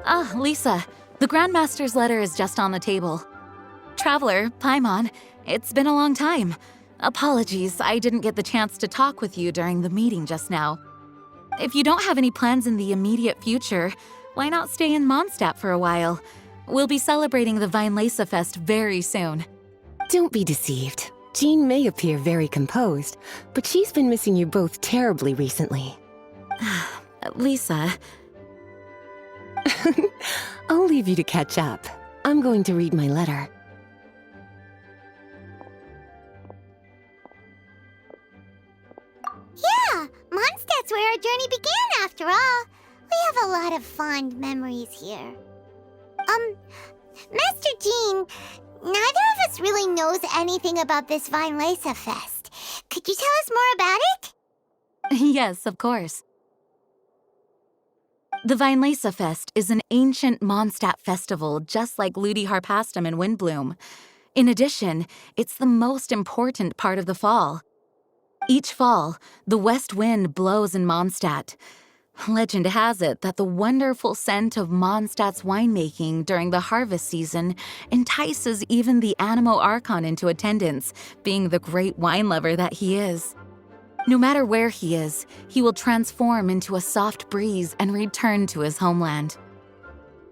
Ah, Lisa, the Grandmaster's letter is just on the table. Traveler, Paimon, it's been a long time. Apologies, I didn't get the chance to talk with you during the meeting just now. If you don't have any plans in the immediate future, why not stay in Mondstadt for a while? We'll be celebrating the Weinlese Fest very soon. Don't be deceived. Jean may appear very composed, but she's been missing you both terribly recently. Lisa... I'll leave you to catch up. I'm going to read my letter. Yeah, Mondstadt's where our journey began after all. We have a lot of fond memories here. Master Jean, neither of us really knows anything about this Weinlese Fest. Could you tell us more about it? Yes, of course. The Weinlese Fest is an ancient Mondstadt festival just like Ludi Harpastum and Windbloom. In addition, it's the most important part of the fall. Each fall, the west wind blows in Mondstadt. Legend has it that the wonderful scent of Mondstadt's winemaking during the harvest season entices even the Animo Archon into attendance, being the great wine lover that he is. No matter where he is, he will transform into a soft breeze and return to his homeland.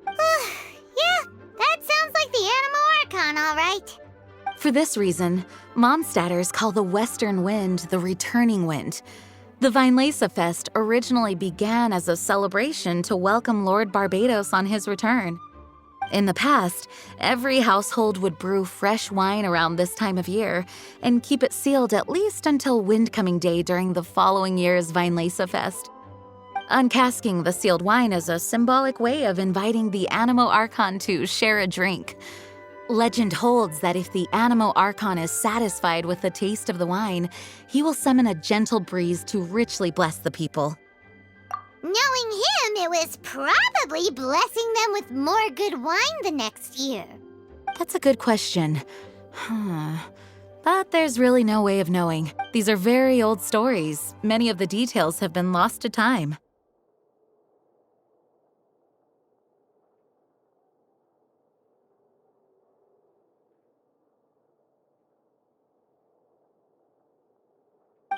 Yeah, that sounds like the Animo Archon, all right. For this reason, Mondstadters call the western wind the returning wind. The Weinlese Fest originally began as a celebration to welcome Lord Barbados on his return. In the past, every household would brew fresh wine around this time of year and keep it sealed at least until Windcoming Day during the following year's Weinlese Fest. Uncasking the sealed wine is a symbolic way of inviting the Animo Archon to share a drink. Legend holds that if the Animo Archon is satisfied with the taste of the wine, he will summon a gentle breeze to richly bless the people. Knowing him, it was probably blessing them with more good wine the next year. That's a good question. But there's really no way of knowing. These are very old stories. Many of the details have been lost to time.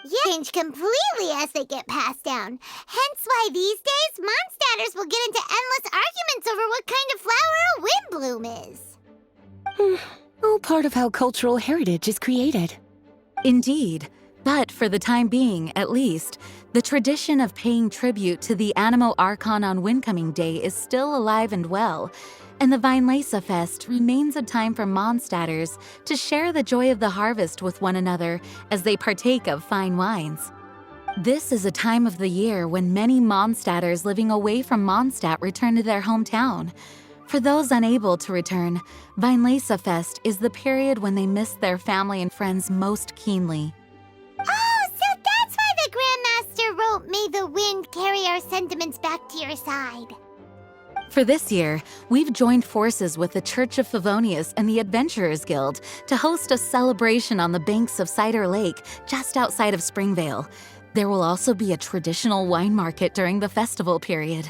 Yeah, change completely as they get passed down. Hence why these days, Mondstadters will get into endless arguments over what kind of flower a windbloom is. All part of how cultural heritage is created. Indeed. But for the time being, at least, the tradition of paying tribute to the Animo Archon on Windcoming Day is still alive and well, and the Weinlese Fest remains a time for Mondstadters to share the joy of the harvest with one another as they partake of fine wines. This is a time of the year when many Mondstadters living away from Mondstadt return to their hometown. For those unable to return, Weinlese Fest is the period when they miss their family and friends most keenly. Oh, so that's why the Grandmaster wrote, "May the wind carry our sentiments back to your side." For this year, we've joined forces with the Church of Favonius and the Adventurers Guild to host a celebration on the banks of Cider Lake just outside of Springvale. There will also be a traditional wine market during the festival period.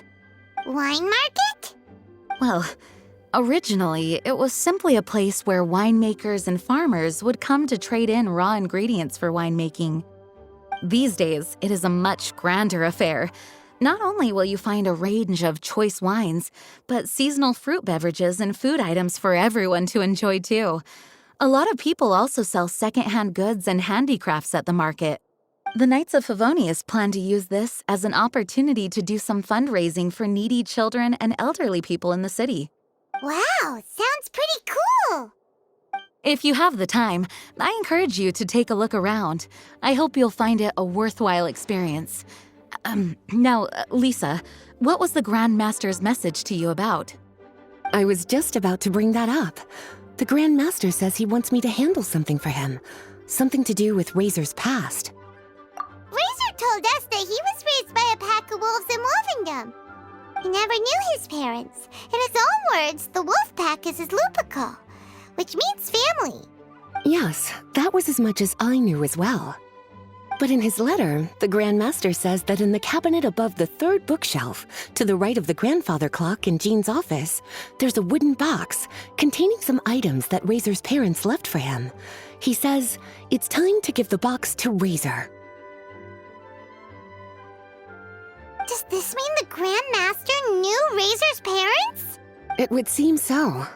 Wine market? Well, originally, it was simply a place where winemakers and farmers would come to trade in raw ingredients for winemaking. These days, it is a much grander affair. Not only will you find a range of choice wines, but seasonal fruit beverages and food items for everyone to enjoy too. A lot of people also sell secondhand goods and handicrafts at the market. The Knights of Favonius plan to use this as an opportunity to do some fundraising for needy children and elderly people in the city. Wow, sounds pretty cool. If you have the time, I encourage you to take a look around. I hope you'll find it a worthwhile experience. Now, Lisa, what was the Grand Master's message to you about? I was just about to bring that up. The Grand Master says he wants me to handle something for him. Something to do with Razor's past. Razor told us that he was raised by a pack of wolves in Wolvendom. He never knew his parents. In his own words, the wolf pack is his lupical, which means family. Yes, that was as much as I knew as well. But in his letter, the Grand Master says that in the cabinet above the third bookshelf, to the right of the grandfather clock in Jean's office, there's a wooden box containing some items that Razor's parents left for him. He says it's time to give the box to Razor. Does this mean the Grand Master knew Razor's parents? It would seem so.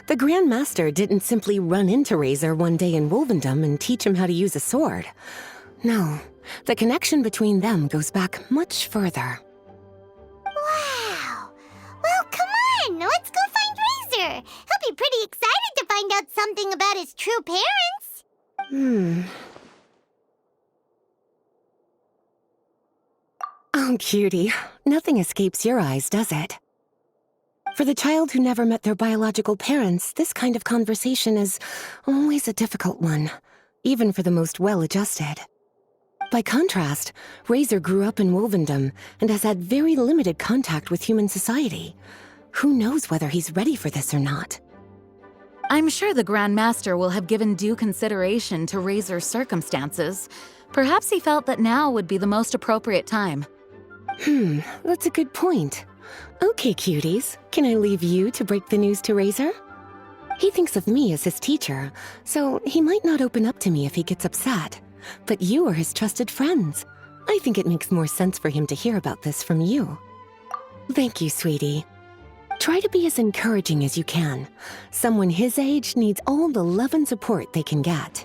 The Grand Master didn't simply run into Razor one day in Wolvendom and teach him how to use a sword. No, the connection between them goes back much further. Wow! Well, come on! Let's go find Razor! He'll be pretty excited to find out something about his true parents! Oh, cutie. Nothing escapes your eyes, does it? For the child who never met their biological parents, this kind of conversation is always a difficult one, even for the most well-adjusted. By contrast, Razor grew up in Wolvendom and has had very limited contact with human society. Who knows whether he's ready for this or not? I'm sure the Grand Master will have given due consideration to Razor's circumstances. Perhaps he felt that now would be the most appropriate time. That's a good point. Okay, cuties, can I leave you to break the news to Razor? He thinks of me as his teacher, so he might not open up to me if he gets upset. But you are his trusted friends. I think it makes more sense for him to hear about this from you. Thank you, sweetie. Try to be as encouraging as you can. Someone his age needs all the love and support they can get.